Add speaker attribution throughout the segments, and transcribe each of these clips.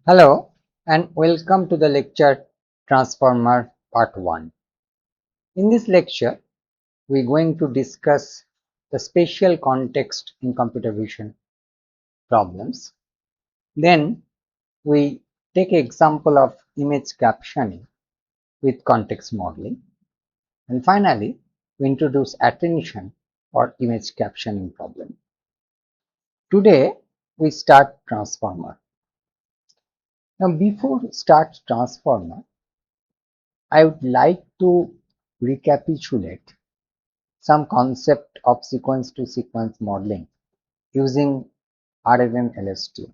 Speaker 1: Hello and welcome to the lecture Transformer Part 1. In this lecture, we are going to discuss the spatial context in computer vision problems. Then we take an example of image captioning with context modeling. And finally, we introduce attention or image captioning problem. Today, we start Transformer. Now, before we start Transformer, I would like to recapitulate some concept of sequence-to-sequence modeling using RNN LSTM.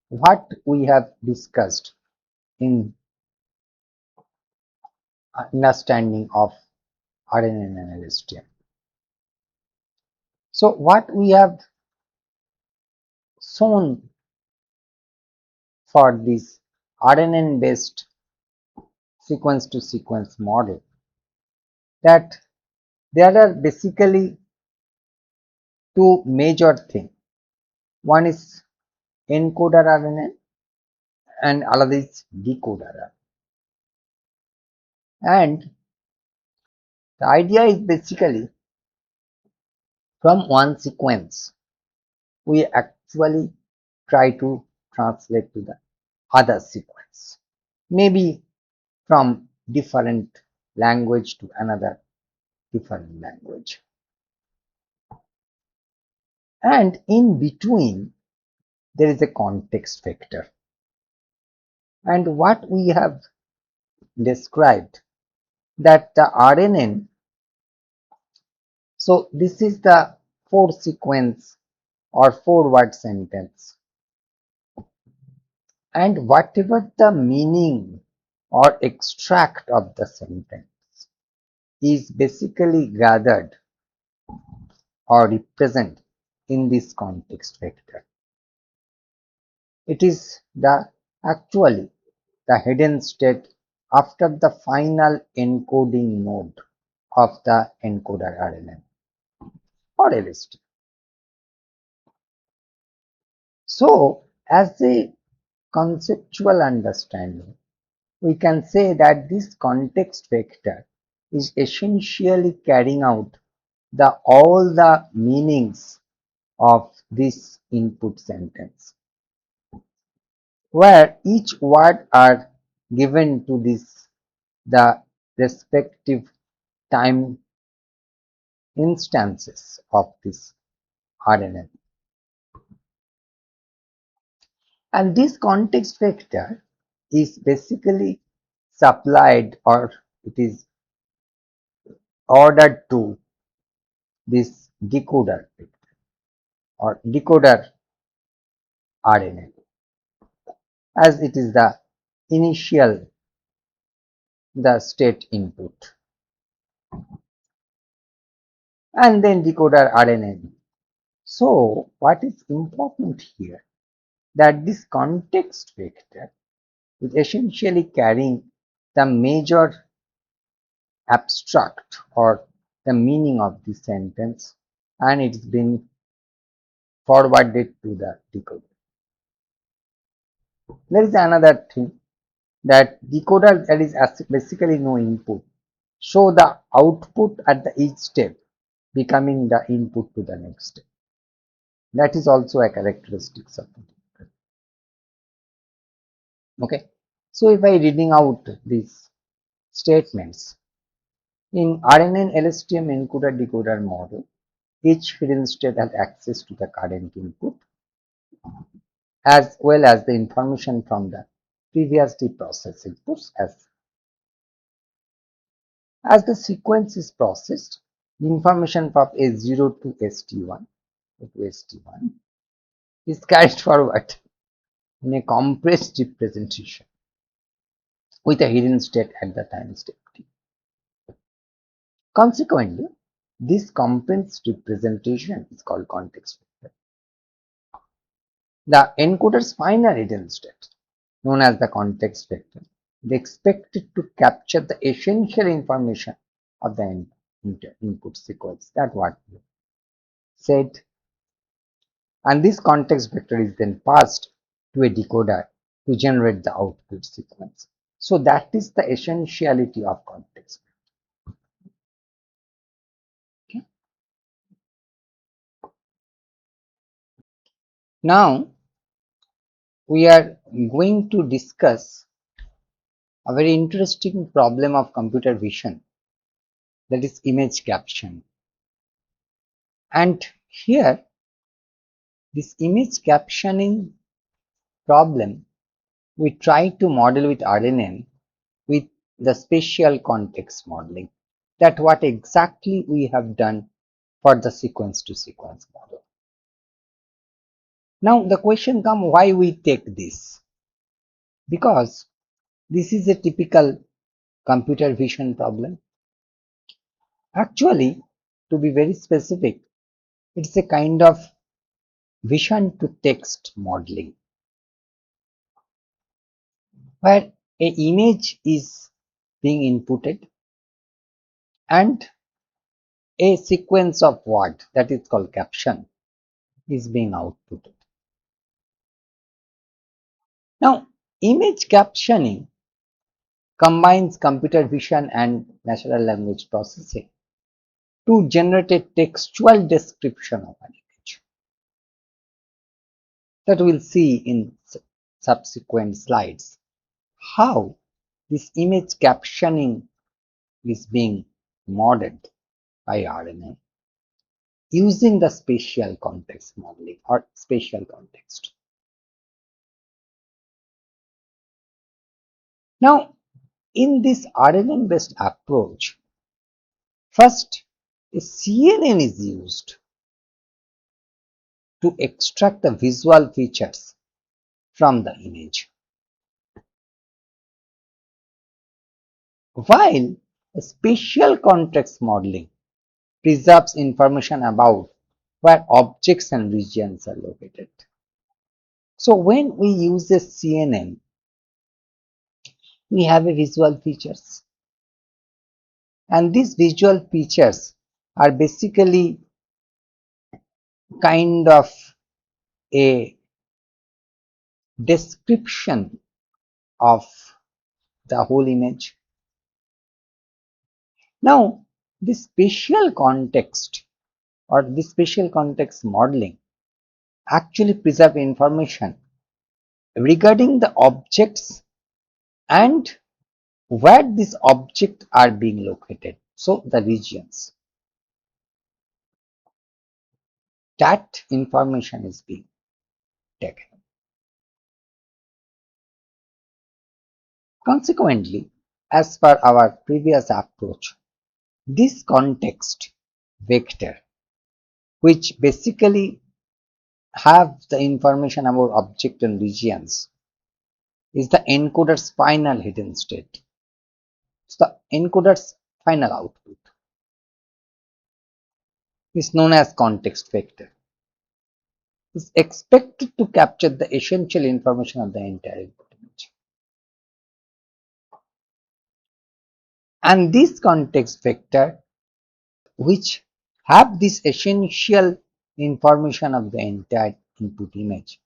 Speaker 1: What we have discussed in understanding of RNN and LSTM. So what we have shown for this RNN based sequence-to-sequence model, that there are basically two major things. One is encoder RNN and another is decoder RNN. And the idea is basically from one sequence we actually try to translate to the other sequence, maybe from different language to another different language. And in between there is a context vector, and what we have described that the RNN, so this is the 4 sequence or 4 word sentence, and whatever the meaning or extract of the sentence is basically gathered or represented in this context vector. It is the actually the hidden state after the final encoding node of the encoder RNN or LST. So, as a conceptual understanding, we can say that this context vector is essentially carrying out all the meanings of this input sentence, where each word are given to the respective time instances of this RNN. And this context vector is basically supplied, or it is ordered to this decoder vector or decoder RNN, as it is the initial the state input, and then decoder RNN. So what is important here, that this context vector is essentially carrying the major abstract or the meaning of the sentence, and it's been forwarded to the decoder. There is another thing, that decoder, there is basically no input, so the output at the each step becoming the input to the next step. That is also a characteristic of the decoder. Okay, so if I reading out these statements in RNN LSTM encoder decoder model, each hidden state has access to the current input as well as the information from the previously processed inputs. As the sequence is processed, the information from S0 to ST1 is carried forward in a compressed representation with a hidden state at the time step t. Consequently, this compressed representation is called context vector. The encoder's final hidden state, known as the context vector, is expected to capture the essential information of the input sequence. That's what we said. And this context vector is then passed to a decoder to generate the output sequence. So that is the essentiality of context. Okay. Now we are going to discuss a very interesting problem of computer vision, that is image caption. And here this image captioning problem we try to model with RNN with the spatial context modeling. That what exactly we have done for the sequence to sequence model. Now the question comes, why we take this? Because this is a typical computer vision problem. Actually, to be very specific, it's a kind of vision to text modeling, where a image is being inputted and a sequence of word, that is called caption, is being outputted. Now, image captioning combines computer vision and natural language processing to generate a textual description of an image that we'll see in subsequent slides. How this image captioning is being modeled by RNN using the spatial context modeling or spatial context. Now, in this RNN based approach, first a CNN is used to extract the visual features from the image, while a spatial context modeling preserves information about where objects and regions are located. So when we use a CNN, we have a visual features, and these visual features are basically kind of a description of the whole image. Now, this spatial context or this spatial context modeling actually preserve information regarding the objects and where these objects are being located. So the regions, that information is being taken. Consequently, as per our previous approach, this context vector, which basically have the information about object and regions, is the encoder's final hidden state. So the encoder's final output is known as context vector. Is expected to capture the essential information of the entire input image. And this context vector, which have this essential information of the entire input image,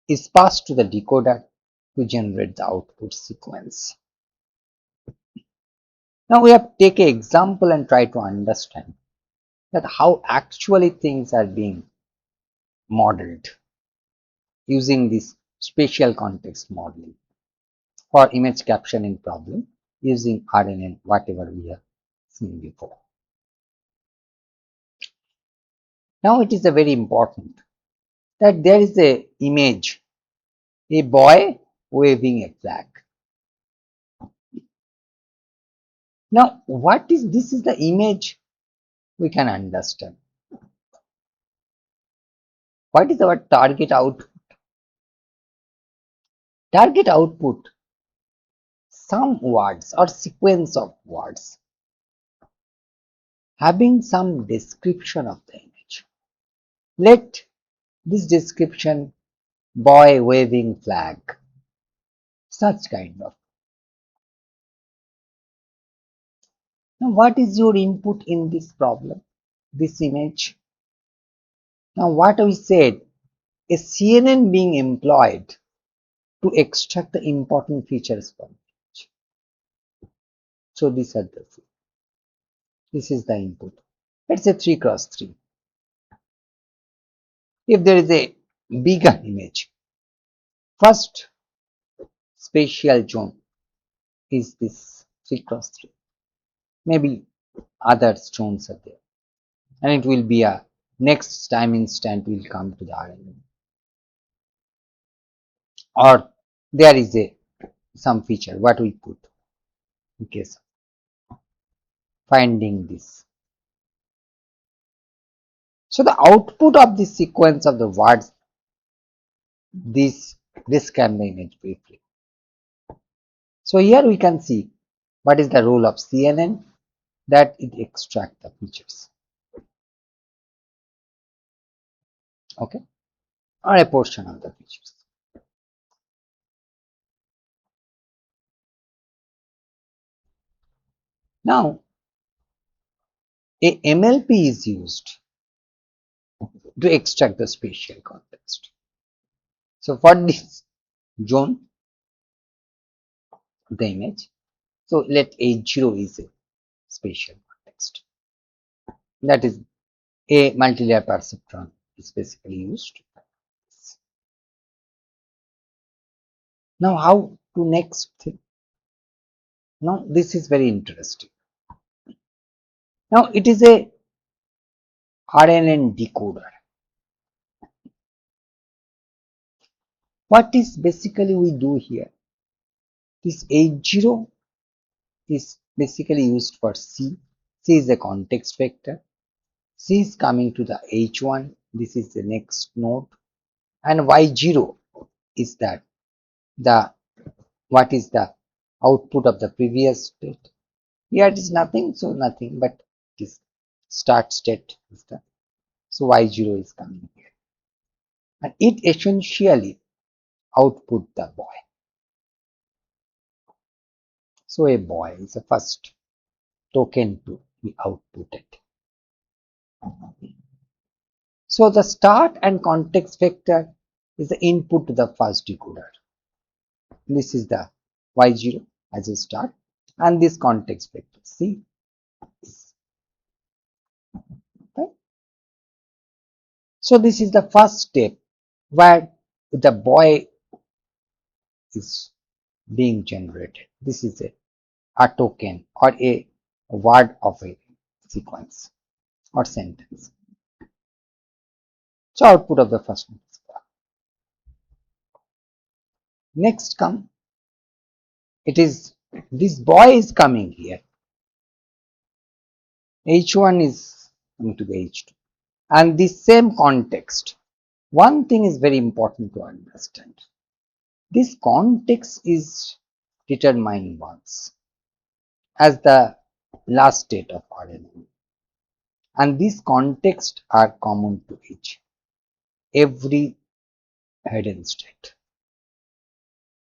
Speaker 1: is passed to the decoder to generate the output sequence. Now we have to take an example and try to understand that how actually things are being modeled using this spatial context modeling for image captioning problem using RNN, whatever we have seen before. Now it is a very important that there is a image, a boy waving a flag. Now what is this? Is the image we can understand. What is our target output? Target output, some words or sequence of words having some description of the image. Let this description boy waving flag, such kind of. Now what is your input in this problem? This image. Now what we said, a CNN being employed to extract the important features from it. So these are the this is the input. Let's say 3 cross 3. If there is a bigger image, first spatial zone is this 3 cross 3. Maybe other zones are there, and it will be a next time instant will come to the RNA, or there is a some feature what we put in case of finding this. So the output of this sequence of the words, this describe the image briefly. So here we can see what is the role of CNN, that it extract the features, okay, or a portion of the features. Now a MLP is used to extract the spatial context. So for this zone, the image, so let H0 is a spatial context. That is a multilayer perceptron is basically used. Now how to next thing? Now this is very interesting. Now it is a RNN decoder. What is basically we do here? This H0 is basically used for C. C is a context vector. C is coming to the H1. This is the next node. And Y0 is that the what is the output of the previous state. Here it is nothing, so nothing, but it is start state is the, so Y0 is coming here. And it essentially output the boy. So a boy is the first token to be outputted. So the start and context vector is the input to the first decoder. This is the Y0 as a start, and this context vector C. Okay. So this is the first step where the boy is being generated. This is a token or a word of a sequence or sentence. So output of the first one is boy. Next come, it is this boy is coming here. H1 is coming to the H2. And the same context. One thing is very important to understand. This context is determined once as the last state of RNA. And these contexts are common to every hidden state.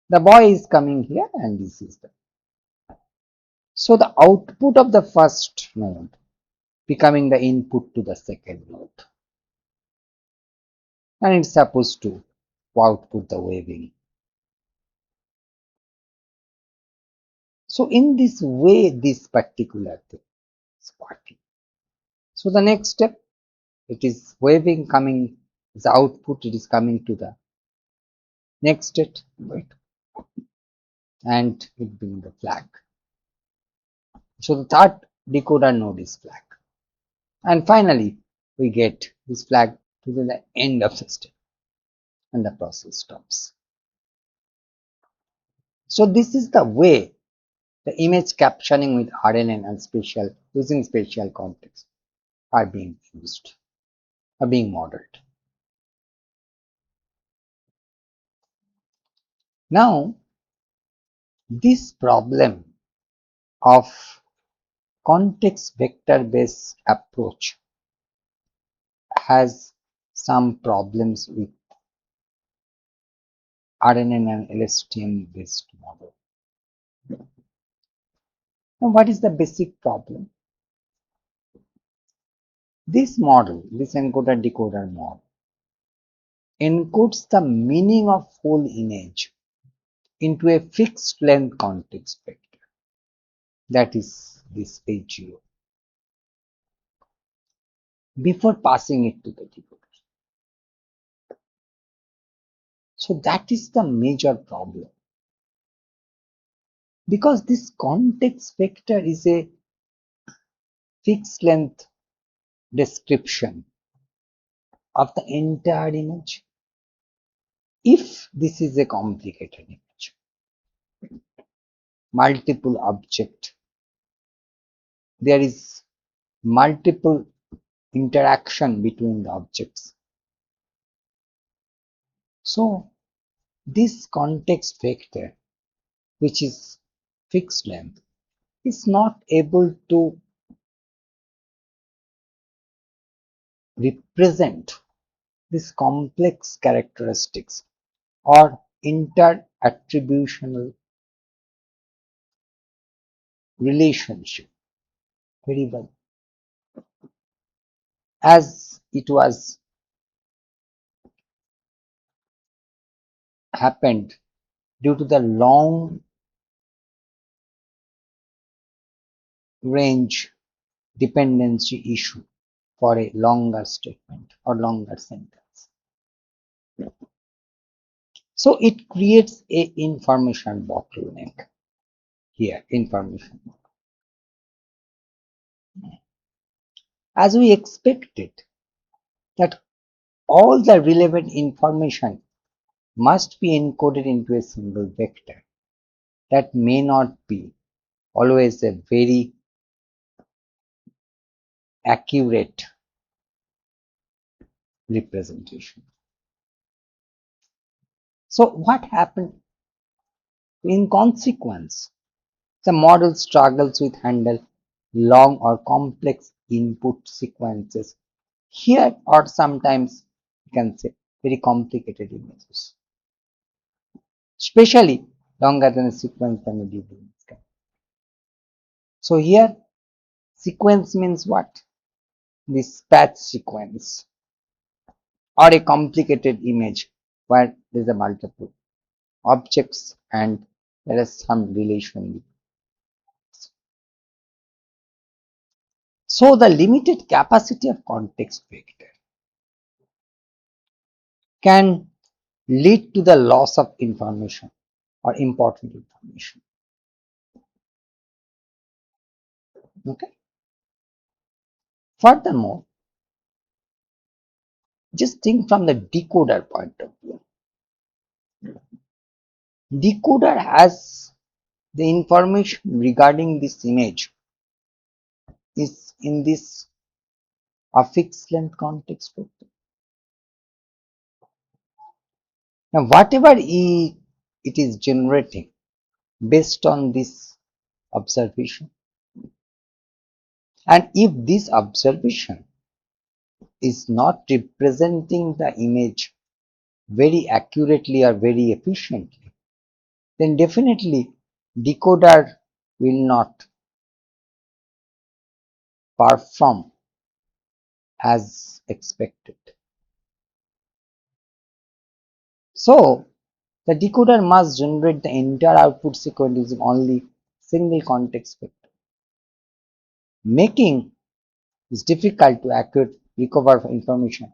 Speaker 1: The boy is coming here and this is the. So the output of the first node becoming the input to the second node. And it's supposed to output the waving. So in this way, this particular thing is working. So the next step, it is waving coming, the output, it is coming to the next state, right? And it being the flag. So the third decoder node is flag. And finally, we get this flag to the end of the step and the process stops. So this is the way the image captioning with RNN and spatial using spatial context are being used, are being modeled. Now, this problem of context vector based approach has some problems with RNN and LSTM based model. Now, what is the basic problem? This model, this encoder decoder model, encodes the meaning of whole image into a fixed length context vector, that is this H0, before passing it to the decoder. So that is the major problem, because this context vector is a fixed length description of the entire image. If this is a complicated image, multiple object, there is multiple interaction between the objects. So this context vector, which is fixed length, is not able to represent these complex characteristics or inter-attributional relationship very well, as it was happened due to the long range dependency issue for a longer statement or longer sentence. So it creates a information bottleneck here, information. As we expected that all the relevant information must be encoded into a single vector, that may not be always a very accurate representation. So what happened? In consequence, the model struggles with handle long or complex input sequences. Here, or sometimes you can say very complicated images, especially longer than a sequence than a DB. So here, sequence means what? This patch sequence, or a complicated image where there is a multiple objects and there is some relation. So the limited capacity of context vector can lead to the loss of information or important information. Okay. Furthermore, just think from the decoder point of view. Decoder has the information regarding this image is in this a fixed length context vector. Now, whatever it is generating based on this observation, and if this observation is not representing the image very accurately or very efficiently, then definitely decoder will not perform as expected. So the decoder must generate the entire output sequence using only single context vector, making it difficult to accurately recover information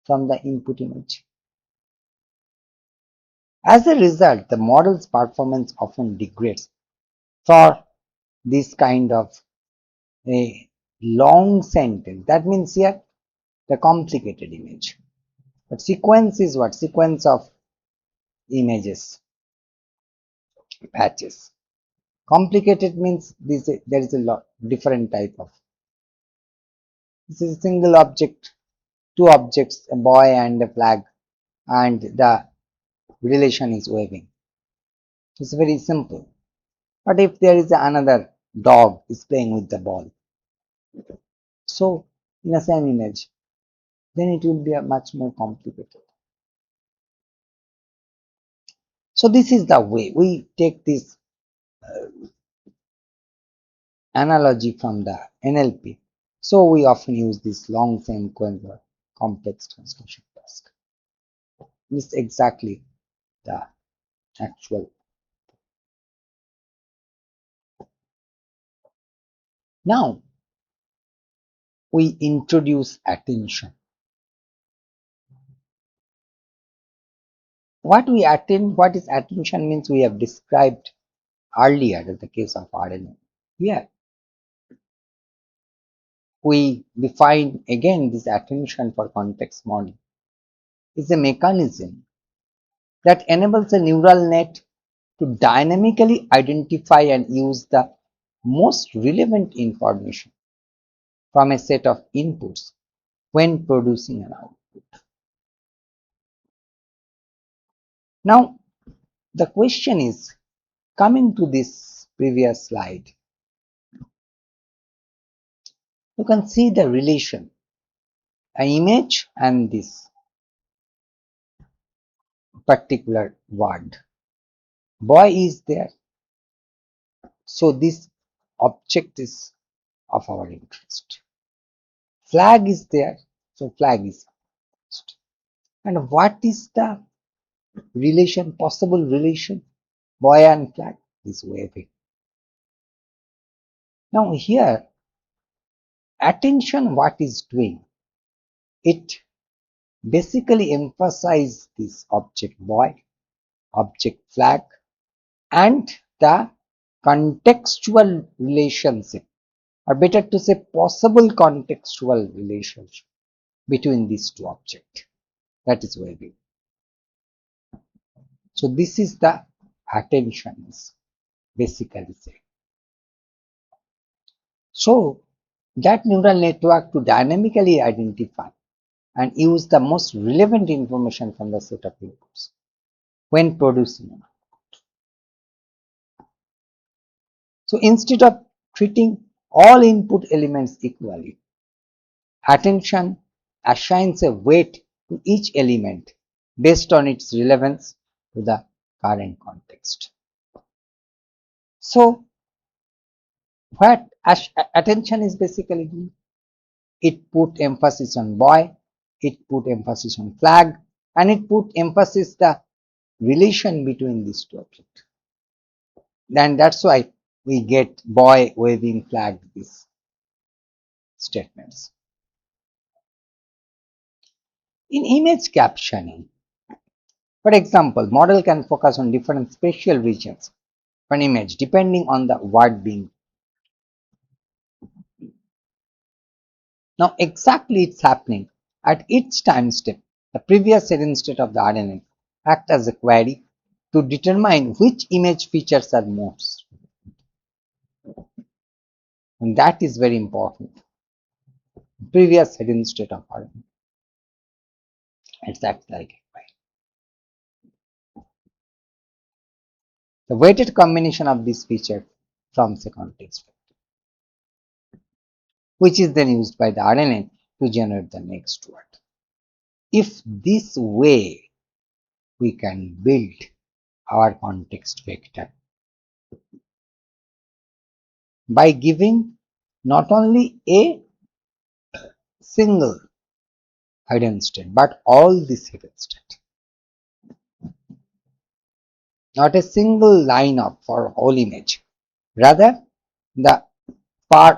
Speaker 1: from the input image. As a result, the model's performance often degrades for this kind of a long sentence. That means here the complicated image. But sequence is what? Sequence of images, patches. Complicated means there is a lot different type of. This is a single object, two objects, a boy and a flag, and the relation is waving. It's very simple. But if there is another dog is playing with the ball, so in the same image, then it will be a much more complicated. So this is the way we take this analogy from the NLP. So we often use this long sequence or complex translation task. This is exactly the actual Now we introduce attention. What is attention means we have described earlier in the case of RNA. Here we define again this attention for context modeling is a mechanism that enables a neural net to dynamically identify and use the most relevant information from a set of inputs when producing an output. Now, the question is, coming to this previous slide, you can see the relation, an image and this particular word. Boy is there, so this object is of our interest. Flag is there, so flag is interest. And what is the relation, possible relation, boy and flag is waving. Now here, attention what is doing, it basically emphasizes this object boy, object flag, and the contextual relationship, or better to say possible contextual relationship between these two objects. That is waving. So this is the attention is basically saying. So that neural network to dynamically identify and use the most relevant information from the set of inputs when producing an output. So instead of treating all input elements equally, attention assigns a weight to each element based on its relevance to the current context. So what attention is basically doing, it put emphasis on boy, it put emphasis on flag, and it put emphasis the relation between these two objects. And that's why we get boy, waving, flag, these statements. In image captioning, for example, model can focus on different spatial regions of an image depending on the word being. Now exactly it's happening at each time step. The previous hidden state of the RNN act as a query to determine which image features are most. And that is very important. Previous hidden state of RNN. It's acts like a query. The weighted combination of this feature forms a context vector, which is then used by the RNN to generate the next word. If this way we can build our context vector by giving not only a single hidden state but all these hidden state, not a single line up for whole image, rather the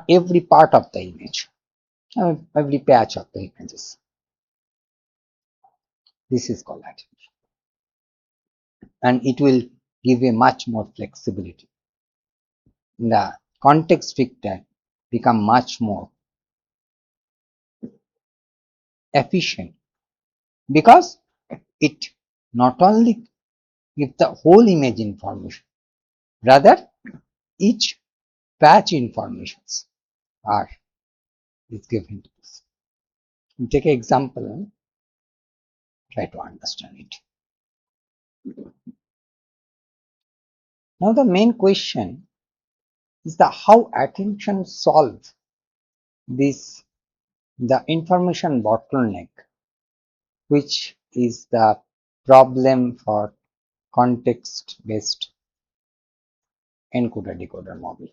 Speaker 1: every part of the image, every patch of the images. This is called attention, and it will give a much more flexibility. The context vector become much more efficient because it not only gives the whole image information, rather each patch informations are is given to us. We take an example and try to understand it. Now the main question is the how attention solves this the information bottleneck, which is the problem for context based encoder decoder model.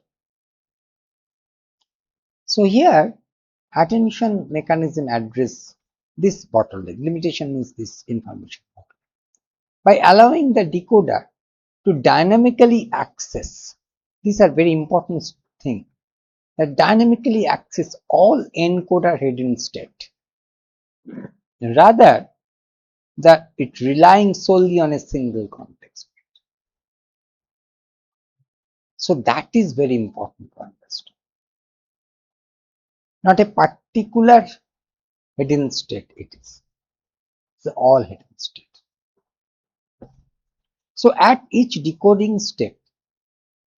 Speaker 1: So here attention mechanism address this bottleneck. Limitation means this information by allowing the decoder to dynamically access. These are very important things. that dynamically access all encoder hidden state, rather that it relying solely on a single context. So that is very important to understand. Not a particular hidden state, it is. It's all hidden state. So at each decoding step,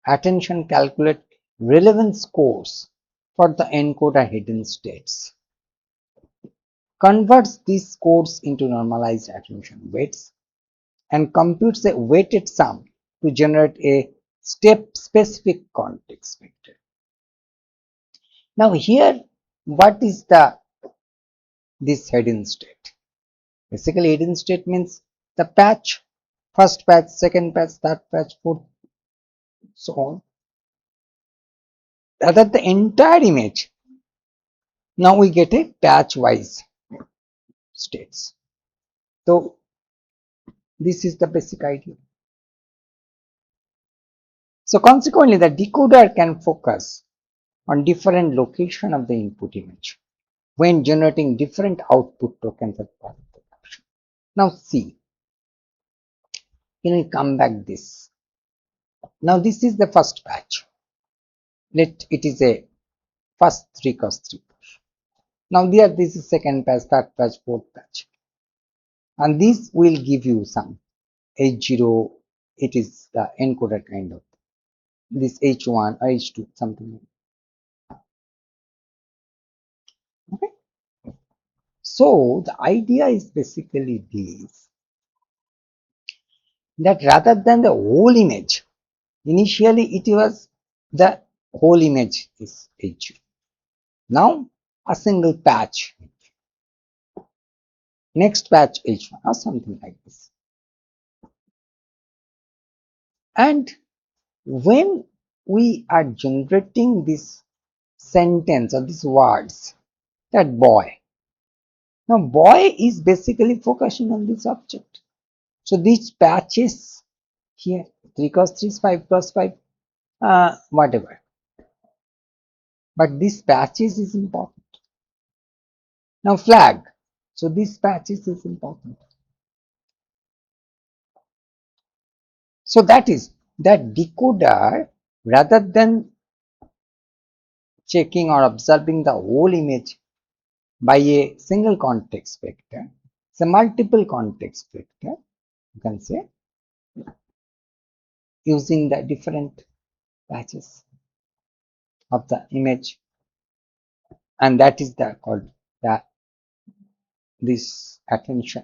Speaker 1: attention calculate relevant scores for the encoder hidden states, converts these scores into normalized attention weights, and computes a weighted sum to generate a step-specific context vector. Now here, what is this hidden state? Basically, hidden state means the patch, first patch, second patch, third patch, fourth, so on. Rather the entire image. Now we get a patch-wise states. So this is the basic idea. So consequently, the decoder can focus on different location of the input image when generating different output tokens as part of the caption. Now see, can we come back this? Now this is the first patch. Let it is a first 3 cross 3 patch. Now there this is second patch, third patch, fourth patch, and this will give you some H0. It is the encoder kind of this H1 or H2 something. Okay. So the idea is basically this, that rather than the whole image, initially it was the whole image is H. Now a single patch, next patch H1 or something like this. And when we are generating this sentence or these words, that boy, now boy is basically focusing on this object. So these patches here, 3 cross 3 is 5 cross 5, whatever. But this patches is important. Now flag. So this patches is important. So that is that decoder, rather than checking or observing the whole image by a single context vector, it's a multiple context vector, you can say, using the different patches of the image, and that is the called this attention.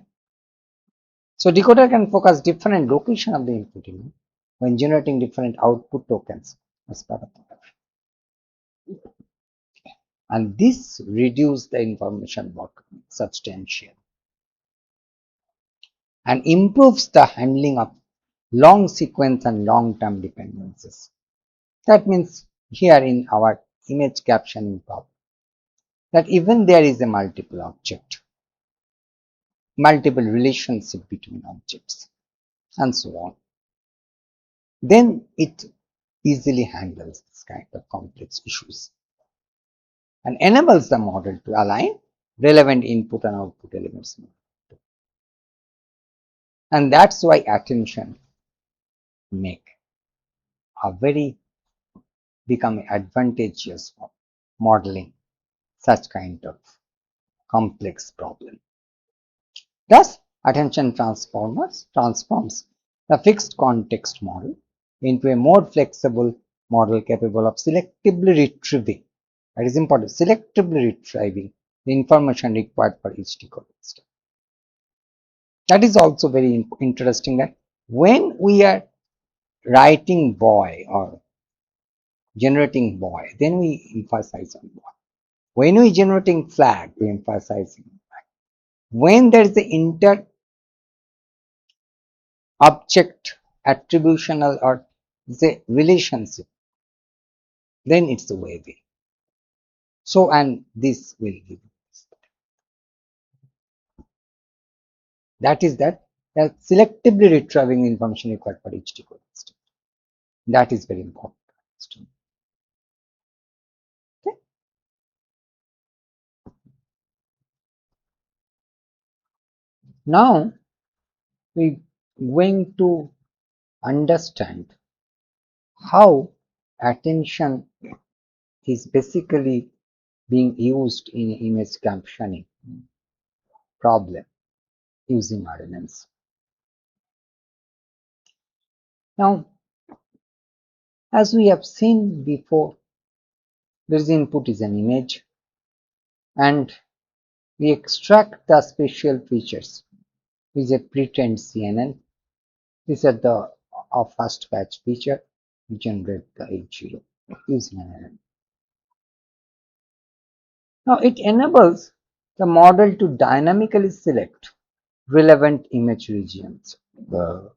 Speaker 1: So decoder can focus different location of the input image when generating different output tokens as part of the caption. And this reduces the information work substantially and improves the handling of long sequence and long-term dependencies. That means here in our image captioning problem, that even there is a multiple object, multiple relationship between objects, and so on, then it easily handles this kind of complex issues and enables the model to align relevant input and output elements. And that's why attention make a very become advantageous for modeling such kind of complex problem. Thus, attention transforms the fixed context model into a more flexible model capable of selectively retrieving, that is important, selectively retrieving the information required for each decoding step. That is also very interesting, that when we are writing boy or generating boy, then we emphasize on boy. When we generating flag, we emphasize on flag. When there is the inter object attributional or the relationship, then it's the wavy. So, and this will give us. That is that selectively retrieving information required for each decoding step. That is very important. Now we're going to understand how attention is basically being used in image captioning problem using RNNs. Now, as we have seen before, this input is an image and we extract the spatial features with a pretend CNN. These are the first batch feature. We generate the H0 using an LN. Now it enables the model to dynamically select relevant image regions for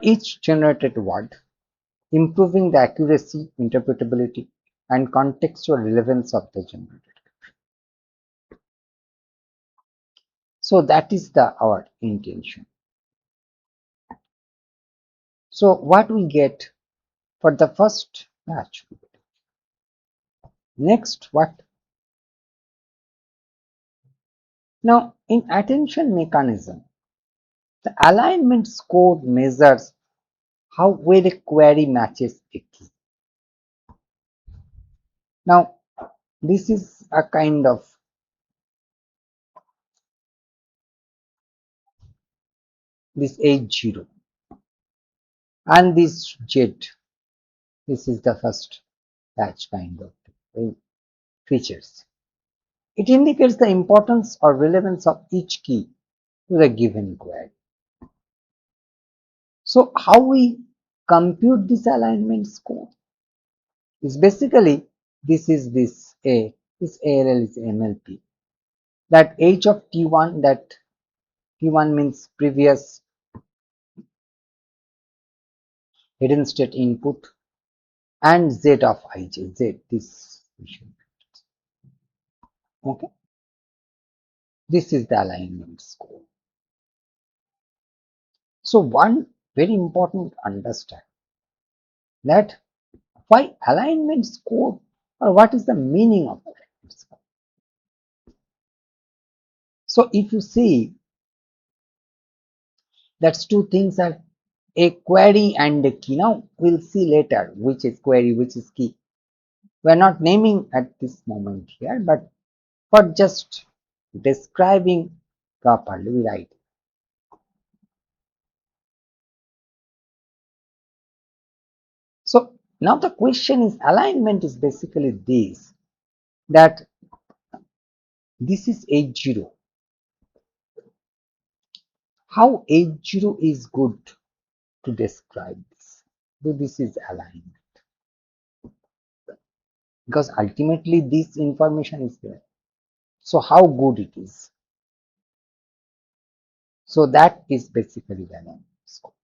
Speaker 1: each generated word, improving the accuracy, interpretability, and contextual relevance of the generated. So that is our intention. So what we get for the first batch. Next, what? Now, in attention mechanism, the alignment score measures how well a query matches a key. Now, this is a kind of this H0 and this Z. This is the first batch kind of features. It indicates the importance or relevance of each key to the given query. So, how we compute this alignment score is basically this is this A. This ALL is MLP. That H of T1, that T1 means previous hidden state input, and Z of IJ, Z this. Okay, this is the alignment score. So one very important understand that why alignment score, or what is the meaning of alignment score. So if you see, that's two things are a query and a key. Now we'll see later which is query, which is key. We are not naming at this moment here, but for just describing properly, we write. So now the question is, alignment is basically this, that this is H0. How H0 is good to describe this? So this is alignment. Because ultimately this information is there. So how good it is? So that is basically the alignment score.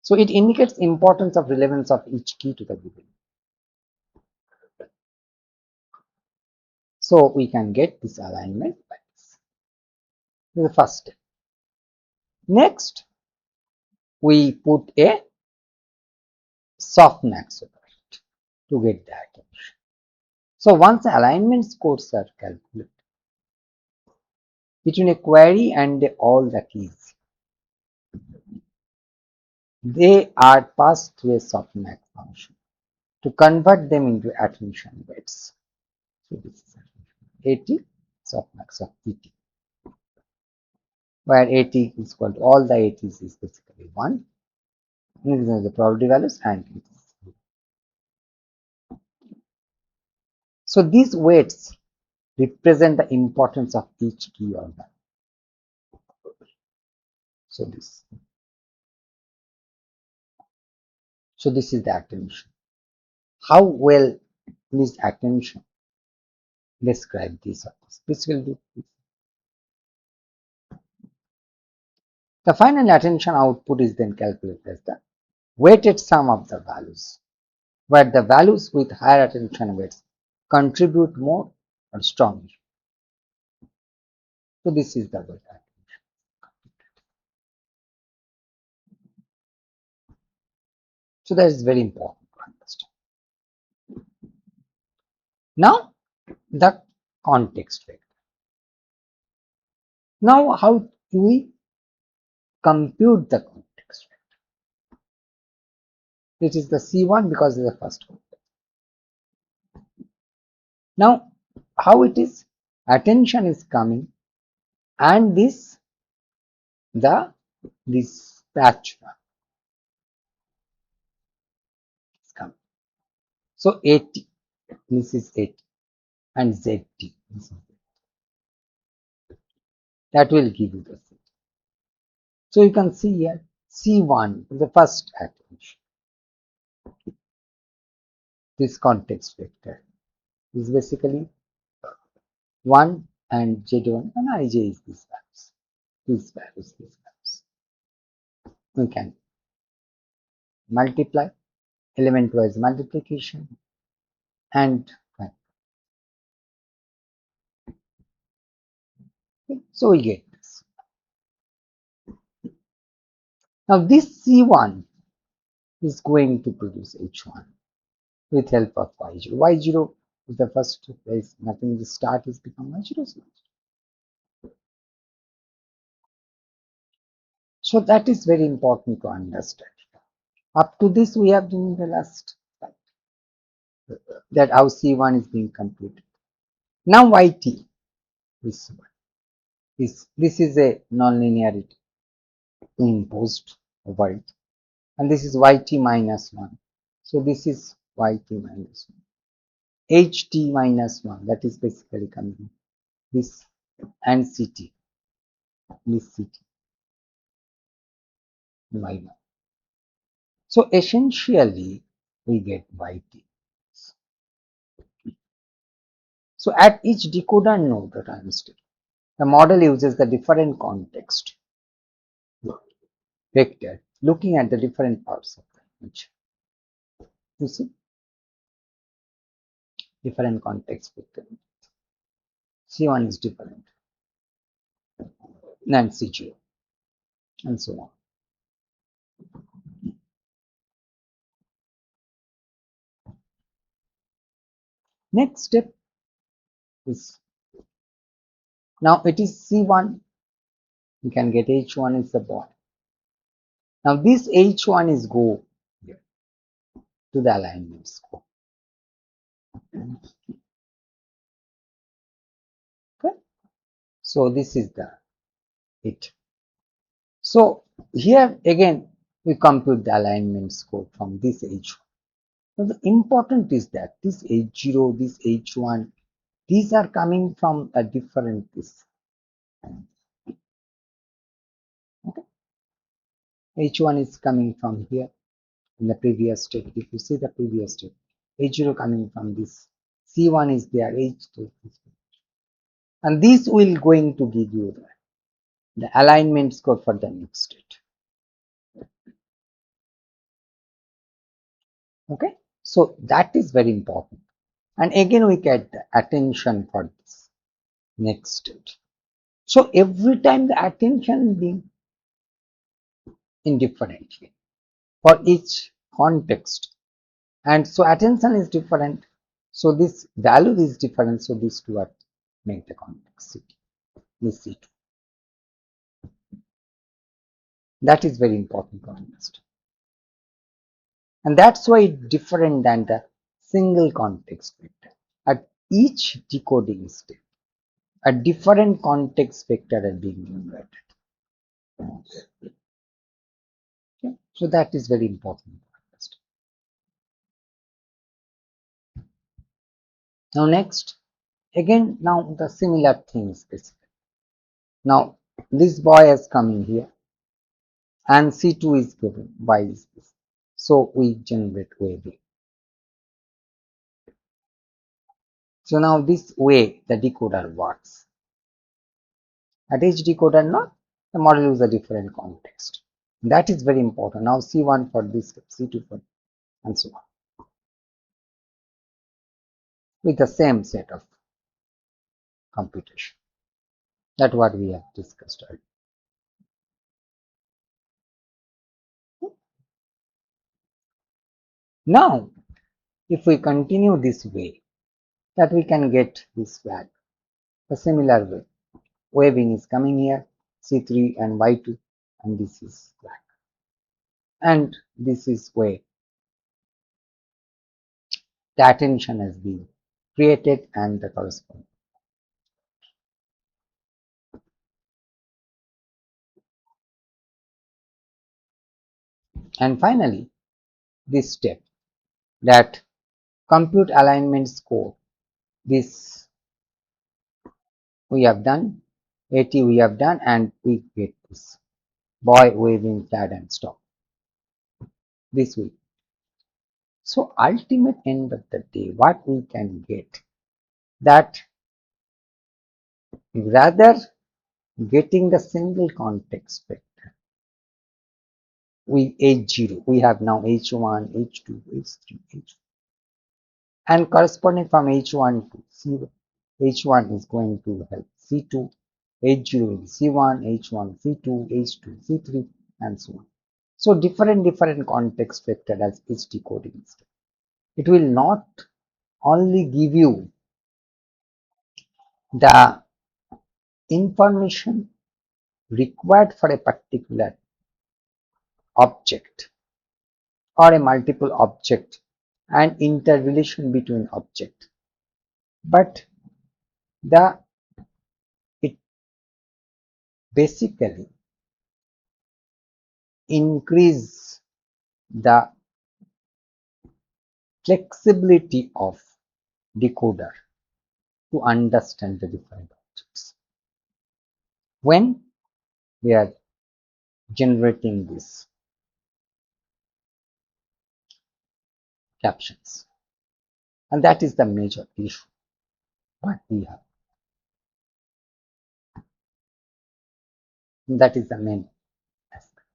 Speaker 1: So it indicates importance of relevance of each key to the given. So we can get this alignment by this. This is the first step. Next, we put a softmax over it to get the attention. So once alignment scores are calculated between a query and all the keys, they are passed through a softmax function to convert them into attention weights. So this is AT softmax of ET, where AT is equal to all the ATs is basically 1. These are the probability values and it is. So these weights represent the importance of each key or value. So this. So this is the attention. How well this attention describe this or this? This will do. The final attention output is then calculated as the weighted sum of the values, where the values with higher attention weights contribute more or strongly. So this is the weight attention. So that is very important to understand. Now the context vector. Now, how do we compute the context? It is the C1 because it is the first one. Now, how it is? Attention is coming, and this patch is coming. So 80, this is 80, and ZT, that will give you the C. So you can see here C1, the first attention. This context vector is basically 1 and Z1 and Ij is these values. These values, these values. We can multiply, element wise multiplication, and so we get this. Now this C1 is going to produce H1 with help of Y0. Y0 is the first place, nothing, the start is become Y0. So that is very important to understand. Up to this we have done in the last slide, that how C1 is being computed. Now YT, this is a nonlinearity imposed over it, and this is Yt minus 1. So this is Yt minus 1. Ht minus 1, that is basically coming this, and Ct, this Ct, Y1. So essentially we get Yt. So at each decoder node that I am stating, the model uses the different context vector looking at the different parts of the image. You see, different context vector. C1 is different than C0 and so on. Next step is, now it is C1, you can get H1 is the boy. Now this H1 is go here to the alignment scope. Okay, so this is the it. So here again we compute the alignment scope from this H1. So the important is that this H0, this H1, these are coming from a different this. Okay. H1 is coming from here in the previous step. If you see the previous step, H0 coming from this, C1 is there, H2 is there. And this will going to give you the alignment score for the next state. Okay, so that is very important. And again we get the attention for this next state. So every time the attention is being indifferent for each context, and so attention is different, so this value is different, so these two are make the complexity, this C2. That is very important to understand, and that's why it's different than the single context vector. At each decoding step, a different context vector are being generated. Okay? So that is very important to understand. Now next, again now the similar things basically. Now this boy is coming here, and C2 is given, Y is this. So we generate wave. So now this way the decoder works. At each decoder node, the model uses a different context. That is very important. Now C1 for this, C2 for, and so on, with the same set of computation. That's what we have discussed earlier. Now, if we continue this way, that we can get this value a similar way. waving is coming here, C3 and Y2, and this is black. And this is where the attention has been created and the corresponding. And finally, this step, that compute alignment score, this we have done, AT we have done, and we get this boy waving flag and stop this way. So ultimate end of the day, what we can get, that rather getting the single context vector, we H0, we have now H1, H2, H3, H4, and corresponding from H1 to C1, H1 is going to help C2, H0 is C1, H1 C2, H2 C3, and so on. So different context vector as each decoding step. It will not only give you the information required for a particular object or a multiple object and interrelation between object, but the it basically increase the flexibility of decoder to understand the different objects when we are generating these captions. And that is the major issue what we have. And that is the main aspect.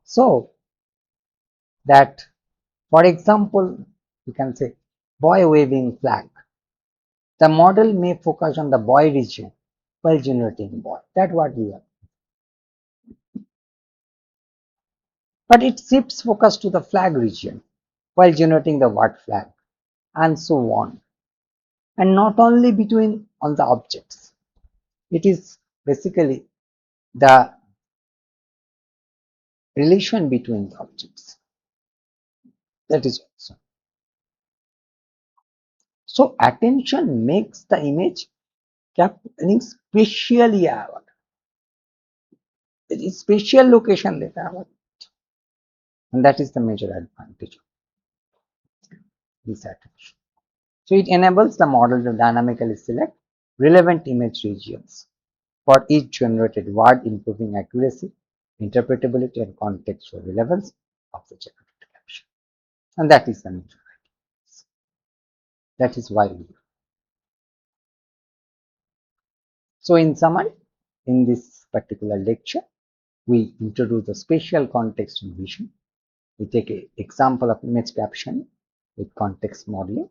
Speaker 1: So that, for example, you can say boy waving flag. The model may focus on the boy region while generating boy. That's what we have. But it shifts focus to the flag region while generating the what flag, and so on. And not only between on the objects. It is basically the relation between the objects. That is also. So attention makes the image capturing spatially aware. It is spatial location data, and that is the major advantage of this attention. So it enables the model to dynamically select relevant image regions for each generated word, improving accuracy, interpretability, and contextual relevance of the generated caption. And that is the major idea. That is why we. So in summary, in this particular lecture, we introduce the spatial context in vision. We take an example of image caption with context modeling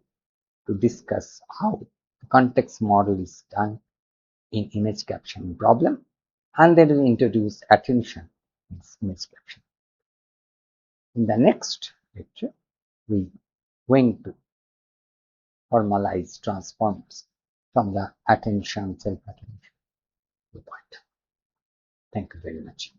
Speaker 1: to discuss how the context model is done in image caption problem, and then we introduce attention in image caption. In the next lecture, we going to formalize transforms from the attention, self-attention viewpoint. Thank you very much.